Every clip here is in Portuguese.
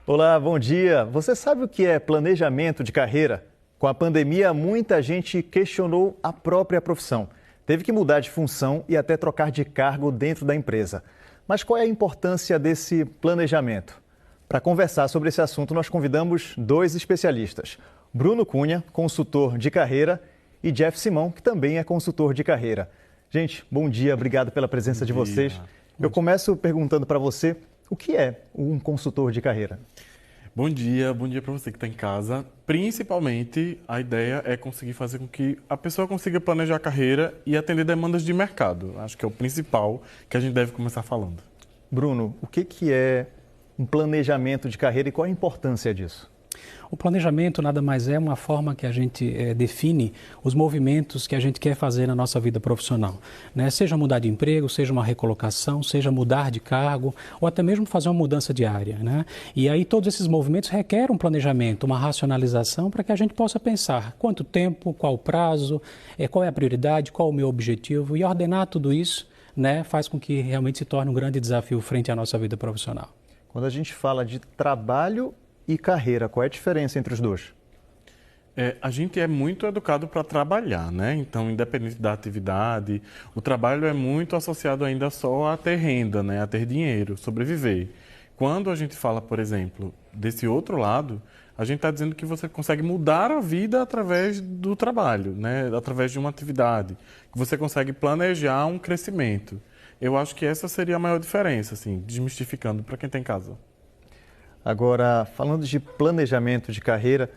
Olá, bom dia. Você sabe o que é planejamento de carreira? Com a pandemia, muita gente questionou a própria profissão. Teve que mudar de função e até trocar de cargo dentro da empresa. Mas qual é a importância desse planejamento? Para conversar sobre esse assunto, nós convidamos dois especialistas. Bruno Cunha, consultor de carreira, e Jeff Simão, que também é consultor de carreira. Gente, bom dia, obrigado pela presença de vocês. Eu começo perguntando para você, o que é um consultor de carreira? Bom dia para você que está em casa. Principalmente, a ideia é conseguir fazer com que a pessoa consiga planejar a carreira e atender demandas de mercado. Acho que é o principal que a gente deve começar falando. Bruno, o que é um planejamento de carreira e qual a importância disso? O planejamento nada mais é uma forma que a gente define os movimentos que a gente quer fazer na nossa vida profissional, né? Seja mudar de emprego, seja uma recolocação, seja mudar de cargo ou até mesmo fazer uma mudança de área, né? E aí todos esses movimentos requerem um planejamento, uma racionalização para que a gente possa pensar quanto tempo, qual o prazo, qual é a prioridade, qual o meu objetivo e ordenar tudo isso, né, faz com que realmente se torne um grande desafio frente à nossa vida profissional. Quando a gente fala de trabalho e carreira, qual é a diferença entre os dois? A gente é muito educado para trabalhar, né? Então, independente da atividade, o trabalho é muito associado ainda só a ter renda, né? A ter dinheiro, sobreviver. Quando a gente fala, por exemplo, desse outro lado, a gente está dizendo que você consegue mudar a vida através do trabalho, né? Através de uma atividade, que você consegue planejar um crescimento. Eu acho que essa seria a maior diferença, assim, desmistificando para quem está em casa. Agora, falando de planejamento de carreira,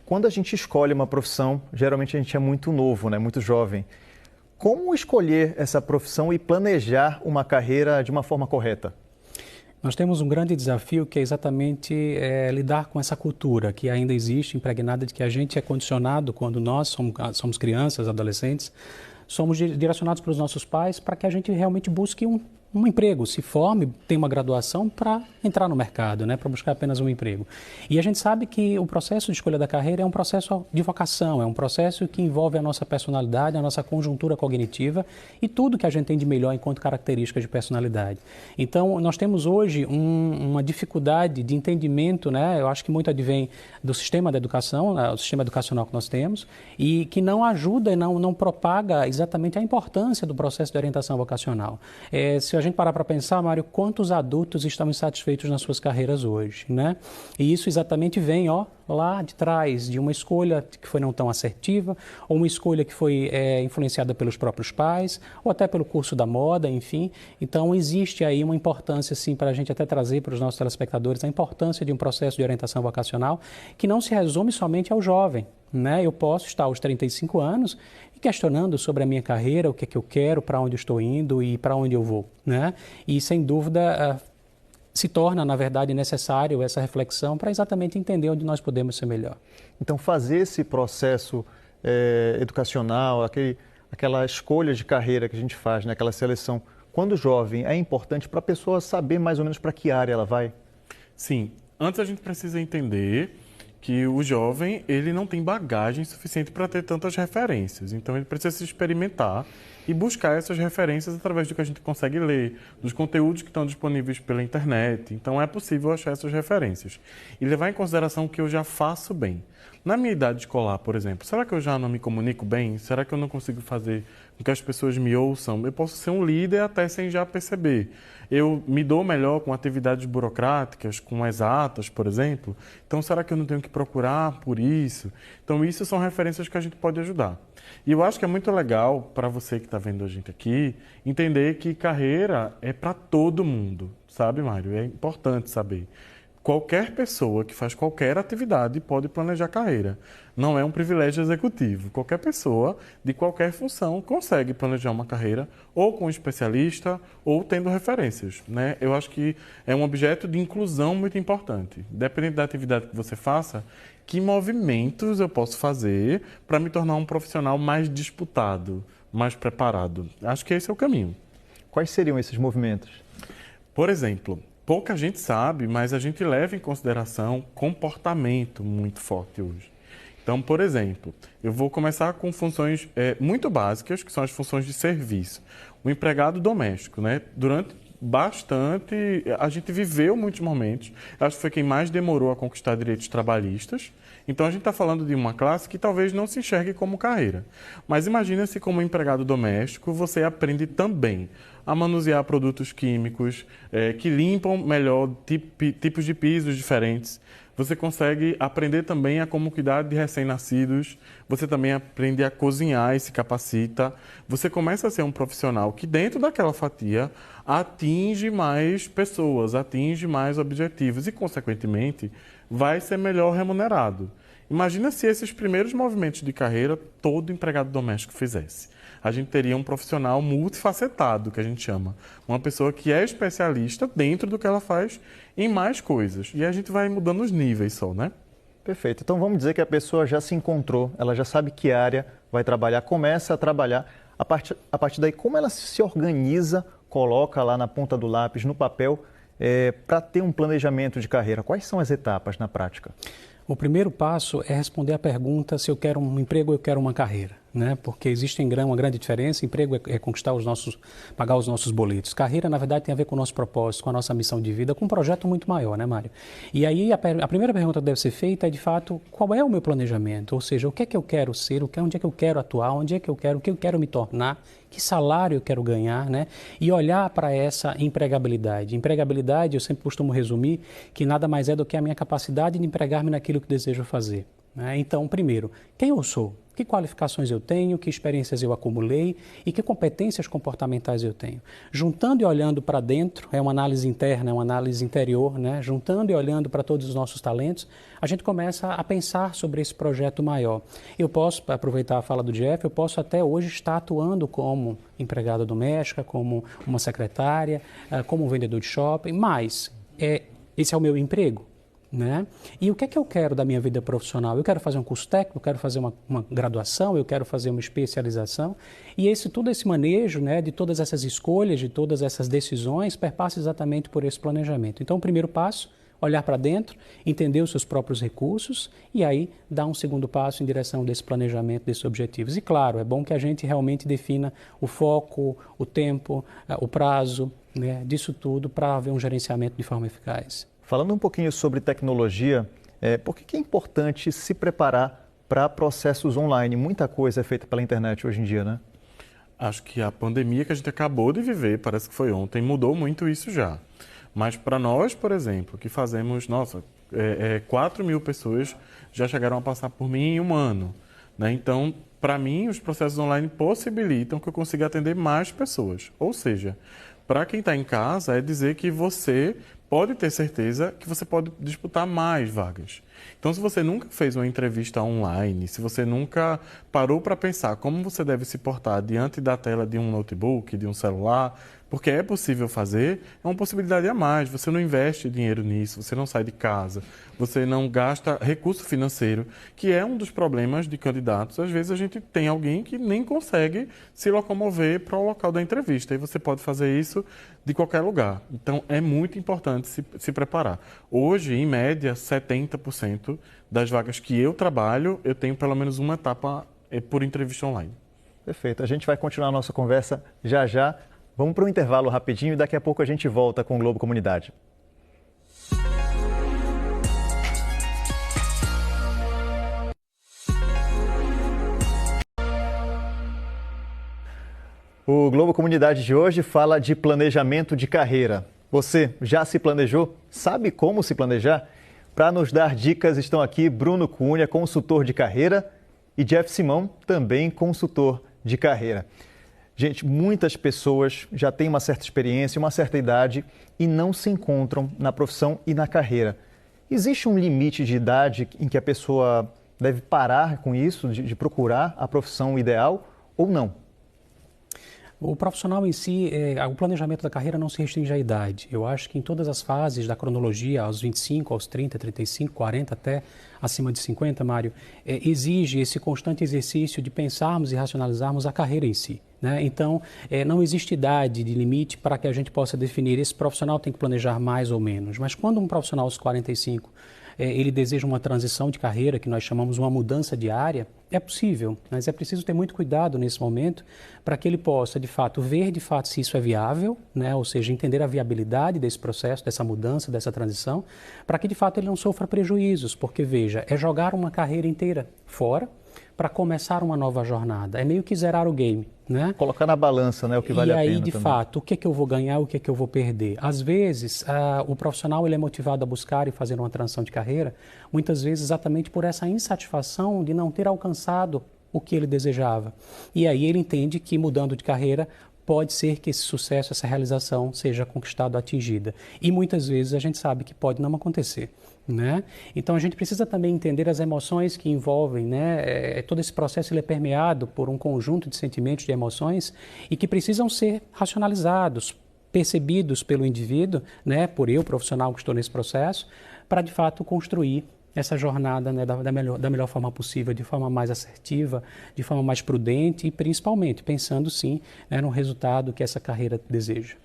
quando a gente escolhe uma profissão, geralmente a gente é muito novo, né? Muito jovem. Como escolher essa profissão e planejar uma carreira de uma forma correta? Nós temos um grande desafio que é exatamente lidar com essa cultura que ainda existe, impregnada de que a gente é condicionado quando nós somos crianças, adolescentes, somos direcionados pelos nossos pais para que a gente realmente busque um emprego, se forme, tem uma graduação para entrar no mercado, né, para buscar apenas um emprego. E a gente sabe que o processo de escolha da carreira é um processo de vocação, é um processo que envolve a nossa personalidade, a nossa conjuntura cognitiva e tudo que a gente tem de melhor enquanto características de personalidade. Então, nós temos hoje uma dificuldade de entendimento, né, eu acho que muito advém do sistema da educação, o sistema educacional que nós temos, e que não ajuda e não propaga exatamente a importância do processo de orientação vocacional. Se a gente parar para pensar, Mário, quantos adultos estão insatisfeitos nas suas carreiras hoje, né? E isso exatamente vem, lá de trás de uma escolha que foi não tão assertiva, ou uma escolha que foi influenciada pelos próprios pais, ou até pelo curso da moda, enfim. Então, existe aí uma importância, sim, para a gente até trazer para os nossos telespectadores a importância de um processo de orientação vocacional que não se resume somente ao jovem, né? Eu posso estar aos 35 anos e questionando sobre a minha carreira, o que é que eu quero, para onde eu estou indo e para onde eu vou, né? E, sem dúvida, se torna, na verdade, necessário essa reflexão para exatamente entender onde nós podemos ser melhor. Então, fazer esse processo educacional, aquela escolha de carreira que a gente faz, né, aquela seleção, quando jovem, é importante para a pessoa saber mais ou menos para que área ela vai? Sim. Antes a gente precisa entender que o jovem, ele não tem bagagem suficiente para ter tantas referências. Então, ele precisa se experimentar e buscar essas referências através do que a gente consegue ler, dos conteúdos que estão disponíveis pela internet. Então, é possível achar essas referências. E levar em consideração o que eu já faço bem. Na minha idade escolar, por exemplo, será que eu já não me comunico bem? Será que eu não consigo fazer com que as pessoas me ouçam? Eu posso ser um líder até sem já perceber. Eu me dou melhor com atividades burocráticas, com exatas, por exemplo. Então, será que eu não tenho que procurar por isso? Então, isso são referências que a gente pode ajudar. E eu acho que é muito legal para você que está vendo a gente aqui, entender que carreira é para todo mundo, sabe, Mário? É importante saber. Qualquer pessoa que faz qualquer atividade pode planejar carreira. Não é um privilégio executivo. Qualquer pessoa de qualquer função consegue planejar uma carreira ou com um especialista ou tendo referências, né? Eu acho que é um objeto de inclusão muito importante. Dependendo da atividade que você faça, que movimentos eu posso fazer para me tornar um profissional mais disputado, mais preparado? Acho que esse é o caminho. Quais seriam esses movimentos? Por exemplo, pouca gente sabe, mas a gente leva em consideração comportamento muito forte hoje. Então, por exemplo, eu vou começar com funções muito básicas, que são as funções de serviço. O empregado doméstico, né? Durante bastante, a gente viveu muitos momentos, acho que foi quem mais demorou a conquistar direitos trabalhistas. Então a gente está falando de uma classe que talvez não se enxergue como carreira. Mas imagina se como empregado doméstico você aprende também a manusear produtos químicos que limpam melhor tipos de pisos diferentes. Você consegue aprender também a como cuidar de recém-nascidos. Você também aprende a cozinhar e se capacita. Você começa a ser um profissional que dentro daquela fatia atinge mais pessoas, atinge mais objetivos e, consequentemente, vai ser melhor remunerado. Imagina se esses primeiros movimentos de carreira todo empregado doméstico fizesse. A gente teria um profissional multifacetado, que a gente chama. Uma pessoa que é especialista dentro do que ela faz em mais coisas. E a gente vai mudando os níveis só, né? Perfeito. Então vamos dizer que a pessoa já se encontrou, ela já sabe que área vai trabalhar, começa a trabalhar. A partir daí, como ela se organiza, coloca lá na ponta do lápis, no papel, para ter um planejamento de carreira? Quais são as etapas na prática? O primeiro passo é responder a pergunta se eu quero um emprego ou eu quero uma carreira, né? Porque existe uma grande diferença. Emprego é conquistar pagar os nossos boletos. Carreira, na verdade, tem a ver com o nosso propósito, com a nossa missão de vida, com um projeto muito maior, né, Mário? E aí a primeira pergunta que deve ser feita é, de fato, qual é o meu planejamento? Ou seja, o que é que eu quero ser, onde é que eu quero atuar, o que eu quero me tornar, que salário eu quero ganhar, né? E olhar para essa empregabilidade. Empregabilidade, eu sempre costumo resumir, que nada mais é do que a minha capacidade de empregar-me naquilo que desejo fazer, né? Então, primeiro, quem eu sou? Que qualificações eu tenho, que experiências eu acumulei e que competências comportamentais eu tenho. Juntando e olhando para dentro, é uma análise interna, é uma análise interior, né? Juntando e olhando para todos os nossos talentos, a gente começa a pensar sobre esse projeto maior. Eu posso, para aproveitar a fala do Jeff, eu posso até hoje estar atuando como empregada doméstica, como uma secretária, como um vendedor de shopping, mas esse é o meu emprego, né? E o que é que eu quero da minha vida profissional? Eu quero fazer um curso técnico, eu quero fazer uma graduação, eu quero fazer uma especialização. E todo esse manejo, né, de todas essas escolhas, de todas essas decisões, perpassa exatamente por esse planejamento. Então, o primeiro passo, olhar para dentro, entender os seus próprios recursos e aí dar um segundo passo em direção desse planejamento, desses objetivos. E claro, é bom que a gente realmente defina o foco, o tempo, o prazo, né, disso tudo para haver um gerenciamento de forma eficaz. Falando um pouquinho sobre tecnologia, por que é importante se preparar para processos online? Muita coisa é feita pela internet hoje em dia, né? Acho que a pandemia que a gente acabou de viver, parece que foi ontem, mudou muito isso já. Mas para nós, por exemplo, que fazemos, 4 mil pessoas já chegaram a passar por mim em um ano, né? Então, para mim, os processos online possibilitam que eu consiga atender mais pessoas. Ou seja, para quem está em casa, é dizer que você pode ter certeza que você pode disputar mais vagas. Então, se você nunca fez uma entrevista online, se você nunca parou para pensar como você deve se portar diante da tela de um notebook, de um celular, porque é possível fazer, é uma possibilidade a mais. Você não investe dinheiro nisso, você não sai de casa, você não gasta recurso financeiro, que é um dos problemas de candidatos. Às vezes a gente tem alguém que nem consegue se locomover para o local da entrevista, e você pode fazer isso de qualquer lugar. Então, é muito importante se preparar. Hoje, em média, 70% das vagas que eu trabalho, eu tenho pelo menos uma etapa por entrevista online. Perfeito. A gente vai continuar a nossa conversa já já. Vamos para um intervalo rapidinho e daqui a pouco a gente volta com o Globo Comunidade. O Globo Comunidade de hoje fala de planejamento de carreira. Você já se planejou? Sabe como se planejar? Para nos dar dicas estão aqui Bruno Cunha, consultor de carreira, e Jeff Simão, também consultor de carreira. Gente, muitas pessoas já têm uma certa experiência, uma certa idade e não se encontram na profissão e na carreira. Existe um limite de idade em que a pessoa deve parar com isso, de procurar a profissão ideal ou não? O profissional em si, o planejamento da carreira não se restringe à idade. Eu acho que em todas as fases da cronologia, aos 25, aos 30, 35, 40, até acima de 50, Mário, exige esse constante exercício de pensarmos e racionalizarmos a carreira em si, né? Então, não existe idade de limite para que a gente possa definir esse profissional tem que planejar mais ou menos. Mas quando um profissional aos 45 ele deseja uma transição de carreira, que nós chamamos uma mudança de área, é possível, mas é preciso ter muito cuidado nesse momento para que ele possa, de fato, ver de fato se isso é viável, né? Ou seja, entender a viabilidade desse processo, dessa mudança, dessa transição, para que, de fato, ele não sofra prejuízos, porque, veja, é jogar uma carreira inteira fora para começar uma nova jornada. É meio que zerar o game, né? Colocar na balança, né, o que vale a pena. E aí, de também. fato, o que é que eu vou ganhar, o que é que eu vou perder? Às vezes, o profissional ele é motivado a buscar e fazer uma transição de carreira, muitas vezes exatamente por essa insatisfação de não ter alcançado o que ele desejava. E aí ele entende que, mudando de carreira, pode ser que esse sucesso, essa realização seja conquistada, atingida. E muitas vezes a gente sabe que pode não acontecer, né? Então a gente precisa também entender as emoções que envolvem, né? Todo esse processo ele é permeado por um conjunto de sentimentos, de emoções, e que precisam ser racionalizados, percebidos pelo indivíduo, né? Por eu, profissional que estou nesse processo, para de fato construir essa jornada, né, da melhor forma possível, de forma mais assertiva, de forma mais prudente e principalmente pensando sim, né, no resultado que essa carreira deseja.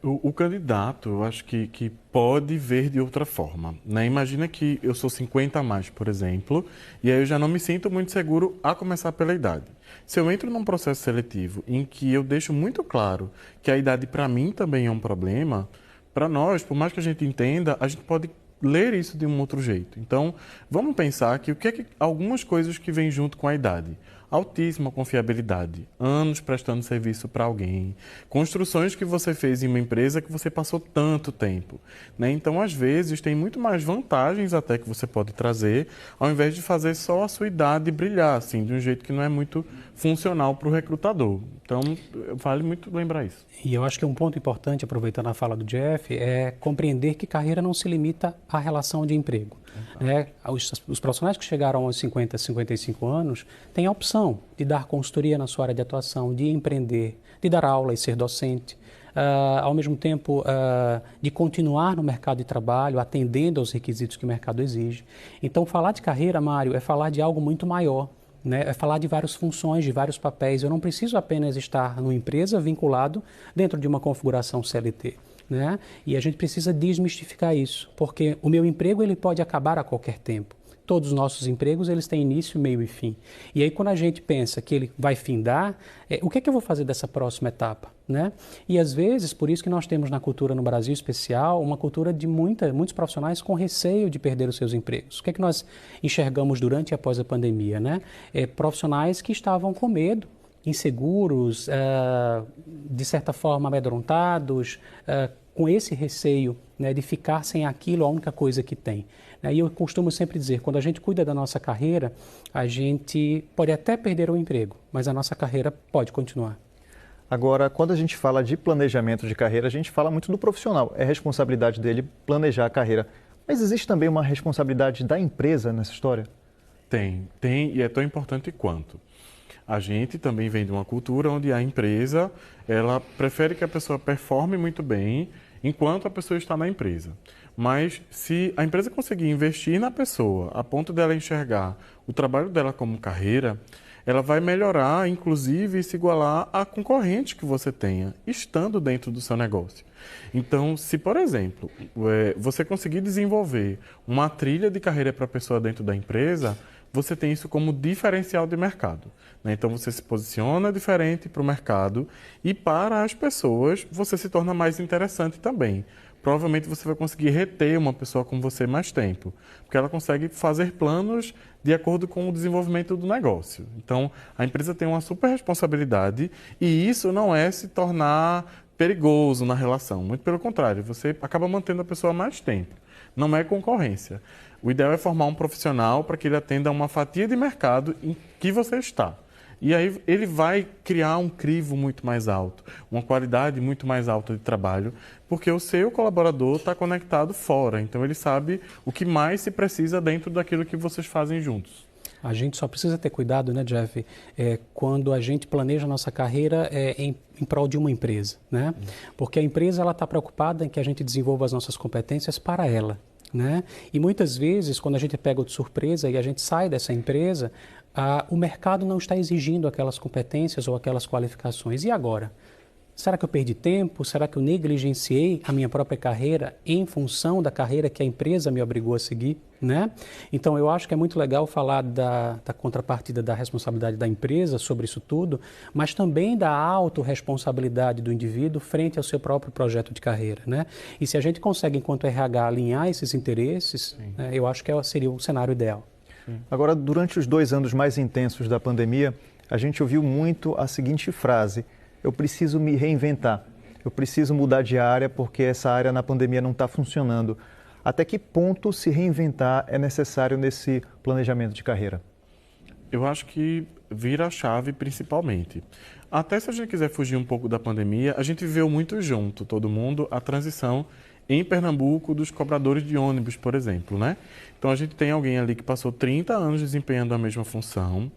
O candidato, eu acho que pode ver de outra forma, né? Imagina que eu sou 50 a mais, por exemplo, e aí eu já não me sinto muito seguro a começar pela idade. Se eu entro num processo seletivo em que eu deixo muito claro que a idade para mim também é um problema, para nós, por mais que a gente entenda, a gente pode ler isso de um outro jeito. Então, vamos pensar que algumas coisas que vêm junto com a idade. Altíssima confiabilidade, anos prestando serviço para alguém, construções que você fez em uma empresa que você passou tanto tempo, né? Então, às vezes, tem muito mais vantagens até que você pode trazer, ao invés de fazer só a sua idade brilhar, assim, de um jeito que não é muito funcional para o recrutador. Então, vale muito lembrar isso. E eu acho que um ponto importante, aproveitando a fala do Jeff, é compreender que carreira não se limita à relação de emprego. Né? Os profissionais que chegaram aos 50, 55 anos têm a opção de dar consultoria na sua área de atuação, de empreender, de dar aula e ser docente, ao mesmo tempo de continuar no mercado de trabalho, atendendo aos requisitos que o mercado exige. Então, falar de carreira, Mário, é falar de algo muito maior. Né? É falar de várias funções, de vários papéis. Eu não preciso apenas estar numa empresa vinculado dentro de uma configuração CLT. Né? E a gente precisa desmistificar isso, porque o meu emprego ele pode acabar a qualquer tempo. Todos os nossos empregos eles têm início, meio e fim. E aí quando a gente pensa que ele vai findar, o que é que eu vou fazer dessa próxima etapa? Né? E às vezes, por isso que nós temos na cultura no Brasil especial, uma cultura de muitos profissionais com receio de perder os seus empregos. O que é que nós enxergamos durante e após a pandemia? Né? Profissionais que estavam com medo, inseguros, de certa forma amedrontados, com esse receio, né, de ficar sem aquilo, a única coisa que tem. E eu costumo sempre dizer, quando a gente cuida da nossa carreira, a gente pode até perder o emprego, mas a nossa carreira pode continuar. Agora, quando a gente fala de planejamento de carreira, a gente fala muito do profissional. É responsabilidade dele planejar a carreira. Mas existe também uma responsabilidade da empresa nessa história? Tem, e é tão importante quanto. A gente também vem de uma cultura onde a empresa, ela prefere que a pessoa performe muito bem enquanto a pessoa está na empresa. Mas se a empresa conseguir investir na pessoa a ponto dela enxergar o trabalho dela como carreira, ela vai melhorar, inclusive, e se igualar a concorrente que você tenha, estando dentro do seu negócio. Então, se, por exemplo, você conseguir desenvolver uma trilha de carreira para a pessoa dentro da empresa, você tem isso como diferencial de mercado. Né? Então, você se posiciona diferente para o mercado e para as pessoas você se torna mais interessante também. Provavelmente você vai conseguir reter uma pessoa com você mais tempo, porque ela consegue fazer planos de acordo com o desenvolvimento do negócio. Então, a empresa tem uma super responsabilidade e isso não é se tornar perigoso na relação. Muito pelo contrário, você acaba mantendo a pessoa mais tempo. Não é concorrência. O ideal é formar um profissional para que ele atenda a uma fatia de mercado em que você está. E aí ele vai criar um crivo muito mais alto, uma qualidade muito mais alta de trabalho, porque o seu colaborador está conectado fora. Então ele sabe o que mais se precisa dentro daquilo que vocês fazem juntos. A gente só precisa ter cuidado, né, Jeff, quando a gente planeja a nossa carreira em prol de uma empresa, né? Porque a empresa está preocupada em que a gente desenvolva as nossas competências para ela. Né? E muitas vezes, quando a gente pega de surpresa e a gente sai dessa empresa, o mercado não está exigindo aquelas competências ou aquelas qualificações. E agora? Será que eu perdi tempo? Será que eu negligenciei a minha própria carreira em função da carreira que a empresa me obrigou a seguir? Né? Então, eu acho que é muito legal falar da contrapartida da responsabilidade da empresa sobre isso tudo, mas também da autorresponsabilidade do indivíduo frente ao seu próprio projeto de carreira. Né? E se a gente consegue, enquanto RH, alinhar esses interesses, eu acho que seria o cenário ideal. Agora, durante os 2 anos mais intensos da pandemia, a gente ouviu muito a seguinte frase: eu preciso me reinventar, eu preciso mudar de área porque essa área na pandemia não está funcionando. Até que ponto se reinventar é necessário nesse planejamento de carreira? Eu acho que vira a chave principalmente. Até se a gente quiser fugir um pouco da pandemia, a gente viveu muito junto, todo mundo, a transição em Pernambuco dos cobradores de ônibus, por exemplo, né? Então a gente tem alguém ali que passou 30 anos desempenhando a mesma função,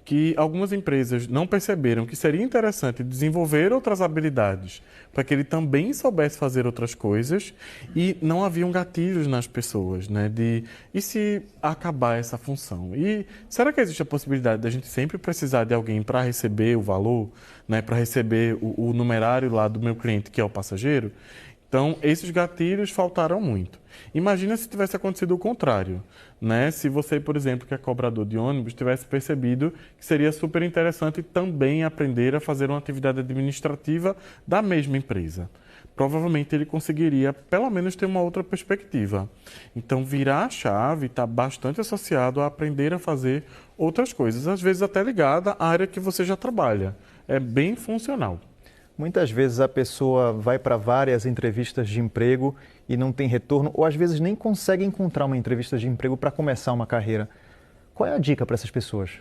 que algumas empresas não perceberam que seria interessante desenvolver outras habilidades para que ele também soubesse fazer outras coisas, e não haviam gatilhos nas pessoas, né? E se acabar essa função? E será que existe a possibilidade da gente sempre precisar de alguém para receber o valor, né? Para receber o numerário lá do meu cliente, que é o passageiro? Então, esses gatilhos faltaram muito. Imagina se tivesse acontecido o contrário, né? Se você, por exemplo, que é cobrador de ônibus, tivesse percebido que seria super interessante também aprender a fazer uma atividade administrativa da mesma empresa. Provavelmente ele conseguiria, pelo menos, ter uma outra perspectiva. Então, virar a chave está bastante associado a aprender a fazer outras coisas, às vezes até ligada à área que você já trabalha. É bem funcional. Muitas vezes a pessoa vai para várias entrevistas de emprego e não tem retorno, ou às vezes nem consegue encontrar uma entrevista de emprego para começar uma carreira. Qual é a dica para essas pessoas?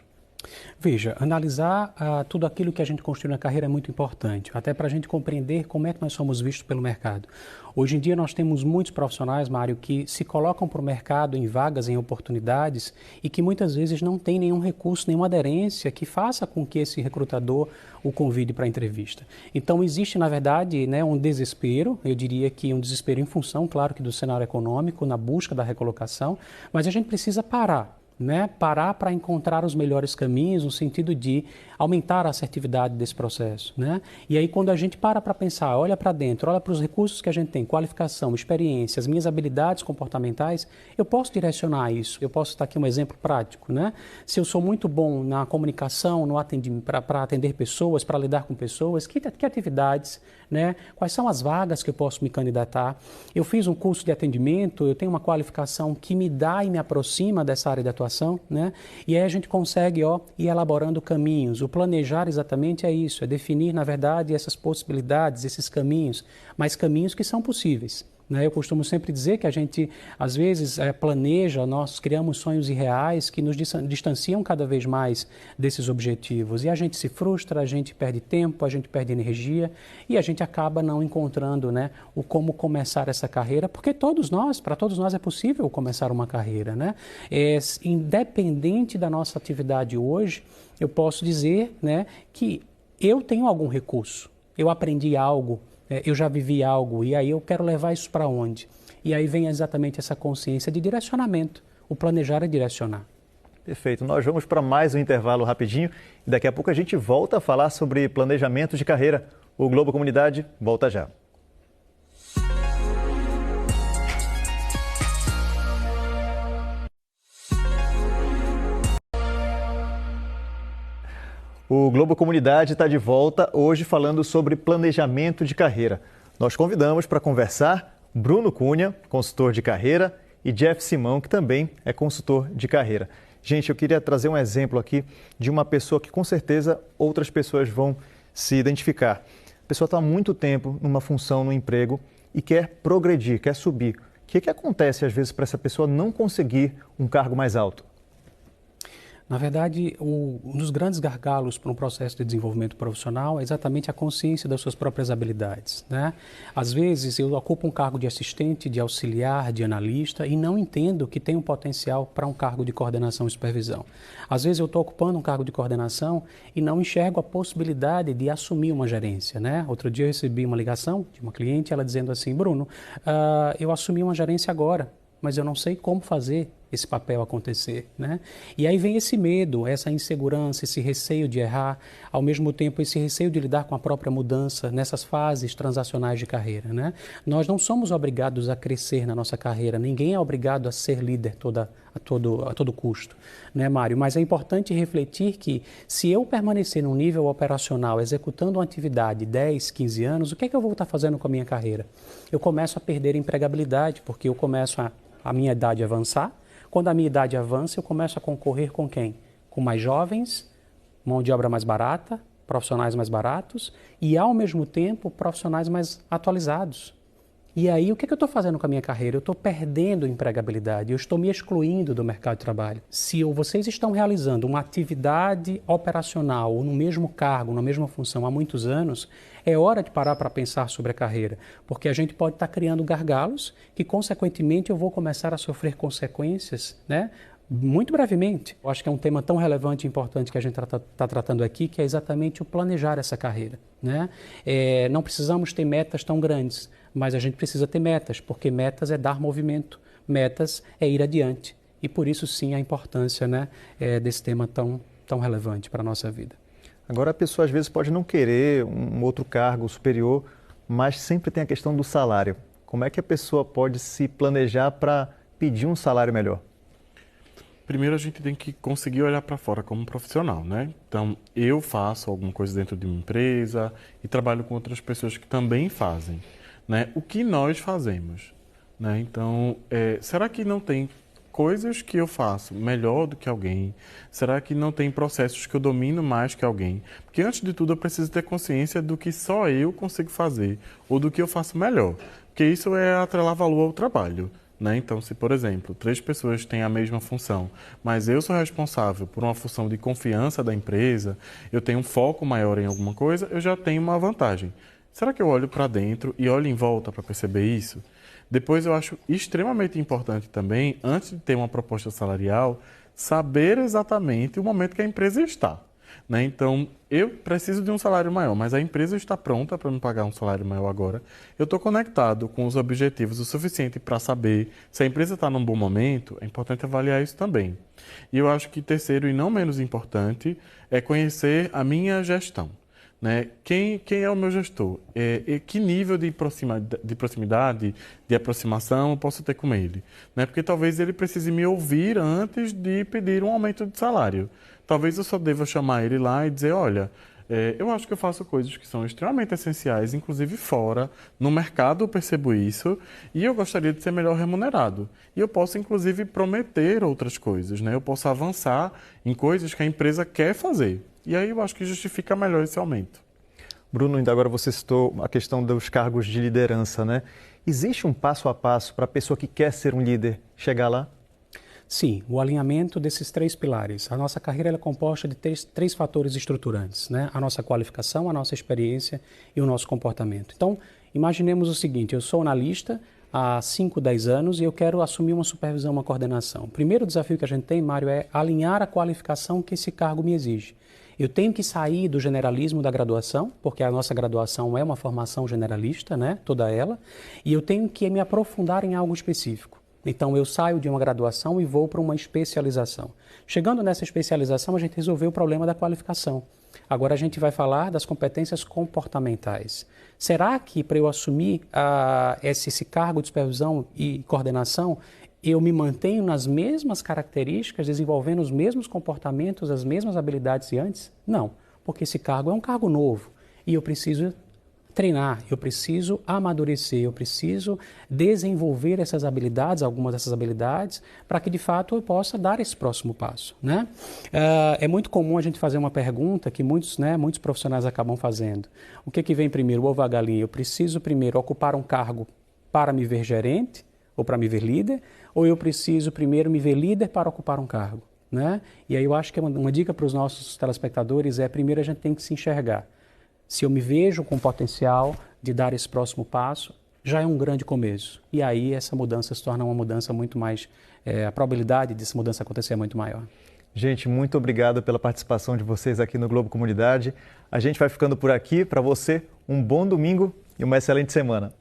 Veja, analisar tudo aquilo que a gente construiu na carreira é muito importante, até para a gente compreender como é que nós somos vistos pelo mercado. Hoje em dia nós temos muitos profissionais, Mário, que se colocam para o mercado em vagas, em oportunidades, e que muitas vezes não tem nenhum recurso, nenhuma aderência que faça com que esse recrutador o convide para a entrevista. Então existe, na verdade, né, um desespero, eu diria que um desespero em função, claro, que do cenário econômico, na busca da recolocação, mas a gente precisa parar. Né, parar para encontrar os melhores caminhos no sentido de aumentar a assertividade desse processo. Né? E aí quando a gente para pensar, olha para dentro, olha para os recursos que a gente tem, qualificação, experiência, as minhas habilidades comportamentais, eu posso direcionar isso, eu posso estar aqui um exemplo prático. Né? Se eu sou muito bom na comunicação, no para atender pessoas, para lidar com pessoas, que atividades, né? Quais são as vagas que eu posso me candidatar? Eu fiz um curso de atendimento, eu tenho uma qualificação que me dá e me aproxima dessa área de atuação, né? E aí a gente consegue ir elaborando caminhos. O planejar exatamente é isso, é definir, na verdade, essas possibilidades, esses caminhos, mas caminhos que são possíveis. Eu costumo sempre dizer que a gente, às vezes, planeja, nós criamos sonhos irreais que nos distanciam cada vez mais desses objetivos. E a gente se frustra, a gente perde tempo, a gente perde energia e a gente acaba não encontrando, né, o como começar essa carreira, porque para todos nós é possível começar uma carreira. Né? Independente da nossa atividade hoje, eu posso dizer, né, que eu tenho algum recurso, eu aprendi algo, eu já vivi algo e aí eu quero levar isso para onde? E aí vem exatamente essa consciência de direcionamento. O planejar é direcionar. Perfeito. Nós vamos para mais um intervalo rapidinho e daqui a pouco a gente volta a falar sobre planejamento de carreira. O Globo Comunidade volta já. O Globo Comunidade está de volta hoje falando sobre planejamento de carreira. Nós convidamos para conversar Bruno Cunha, consultor de carreira, e Jeff Simão, que também é consultor de carreira. Gente, eu queria trazer um exemplo aqui de uma pessoa que com certeza outras pessoas vão se identificar. A pessoa está há muito tempo numa função, no emprego e quer progredir, quer subir. O que acontece às vezes para essa pessoa não conseguir um cargo mais alto? Na verdade, um dos grandes gargalos para um processo de desenvolvimento profissional é exatamente a consciência das suas próprias habilidades. Né? Às vezes, eu ocupo um cargo de assistente, de auxiliar, de analista e não entendo que tem um potencial para um cargo de coordenação e supervisão. Às vezes, eu estou ocupando um cargo de coordenação e não enxergo a possibilidade de assumir uma gerência. Né? Outro dia, eu recebi uma ligação de uma cliente, ela dizendo assim, Bruno, eu assumi uma gerência agora, mas eu não sei como fazer. esse papel acontecer, né? E aí vem esse medo, essa insegurança, esse receio de errar, ao mesmo tempo esse receio de lidar com a própria mudança nessas fases transacionais de carreira, né? Nós não somos obrigados a crescer na nossa carreira, ninguém é obrigado a ser líder a todo custo, né, Mário? Mas é importante refletir que se eu permanecer num nível operacional, executando uma atividade 10, 15 anos, o que é que eu vou estar fazendo com a minha carreira? Eu começo a perder empregabilidade, porque eu começo a minha idade avançar. Quando a minha idade avança, eu começo a concorrer com quem? Com mais jovens, mão de obra mais barata, profissionais mais baratos e, ao mesmo tempo, profissionais mais atualizados. E aí, o que eu estou fazendo com a minha carreira? Eu estou perdendo empregabilidade, eu estou me excluindo do mercado de trabalho. Se vocês estão realizando uma atividade operacional ou no mesmo cargo, na mesma função há muitos anos, é hora de parar para pensar sobre a carreira, porque a gente pode estar criando gargalos que, consequentemente, eu vou começar a sofrer consequências, né? Muito brevemente. Eu acho que é um tema tão relevante e importante que a gente está tratando aqui, que é exatamente o planejar essa carreira, né? Não precisamos ter metas tão grandes, mas a gente precisa ter metas, porque metas é dar movimento, metas é ir adiante. E por isso, sim, a importância, né, desse tema tão relevante para a nossa vida. Agora, a pessoa às vezes pode não querer um outro cargo superior, mas sempre tem a questão do salário. Como é que a pessoa pode se planejar para pedir um salário melhor? Primeiro, a gente tem que conseguir olhar para fora como profissional, né? Então, eu faço alguma coisa dentro de uma empresa e trabalho com outras pessoas que também fazem, né? O que nós fazemos, né? Então, será que não tem coisas que eu faço melhor do que alguém? Será que não tem processos que eu domino mais que alguém? Porque, antes de tudo, eu preciso ter consciência do que só eu consigo fazer ou do que eu faço melhor. Porque isso é atrelar valor ao trabalho. Né? Então, se, por exemplo, 3 pessoas têm a mesma função, mas eu sou responsável por uma função de confiança da empresa, eu tenho um foco maior em alguma coisa, eu já tenho uma vantagem. Será que eu olho para dentro e olho em volta para perceber isso? Depois, eu acho extremamente importante também, antes de ter uma proposta salarial, saber exatamente o momento que a empresa está. Né? Então, eu preciso de um salário maior, mas a empresa está pronta para me pagar um salário maior agora. Eu estou conectado com os objetivos o suficiente para saber se a empresa está num bom momento. É importante avaliar isso também. E eu acho que terceiro e não menos importante é conhecer a minha gestão. Né? Quem é o meu gestor? Que nível de proximidade, de aproximação eu posso ter com ele? Né? Porque talvez ele precise me ouvir antes de pedir um aumento de salário. Talvez eu só deva chamar ele lá e dizer, olha, eu acho que eu faço coisas que são extremamente essenciais, inclusive fora, no mercado eu percebo isso, e eu gostaria de ser melhor remunerado. E eu posso, inclusive, prometer outras coisas, né? Eu posso avançar em coisas que a empresa quer fazer. E aí eu acho que justifica melhor esse aumento. Bruno, ainda agora você citou a questão dos cargos de liderança, né? Existe um passo a passo para a pessoa que quer ser um líder chegar lá? Sim, o alinhamento desses 3 pilares. A nossa carreira é composta de três fatores estruturantes, né? A nossa qualificação, a nossa experiência e o nosso comportamento. Então, imaginemos o seguinte, eu sou analista há 5, 10 anos e eu quero assumir uma supervisão, uma coordenação. O primeiro desafio que a gente tem, Mário, é alinhar a qualificação que esse cargo me exige. Eu tenho que sair do generalismo da graduação, porque a nossa graduação é uma formação generalista, né? Toda ela, e eu tenho que me aprofundar em algo específico. Então, eu saio de uma graduação e vou para uma especialização. Chegando nessa especialização, a gente resolveu o problema da qualificação. Agora, a gente vai falar das competências comportamentais. Será que, para eu assumir esse cargo de supervisão e coordenação, eu me mantenho nas mesmas características, desenvolvendo os mesmos comportamentos, as mesmas habilidades de antes? Não, porque esse cargo é um cargo novo e eu preciso treinar, eu preciso amadurecer, eu preciso desenvolver essas habilidades, algumas dessas habilidades, para que de fato eu possa dar esse próximo passo, né? É muito comum a gente fazer uma pergunta que muitos profissionais acabam fazendo. O que vem primeiro, o ovo ou a galinha? Eu preciso primeiro ocupar um cargo para me ver gerente ou para me ver líder, ou eu preciso primeiro me ver líder para ocupar um cargo, né? E aí eu acho que uma dica para os nossos telespectadores é, primeiro a gente tem que se enxergar. Se eu me vejo com potencial de dar esse próximo passo, já é um grande começo. E aí essa mudança se torna uma mudança muito mais... a probabilidade dessa mudança acontecer é muito maior. Gente, muito obrigado pela participação de vocês aqui no Globo Comunidade. A gente vai ficando por aqui. Para você, um bom domingo e uma excelente semana.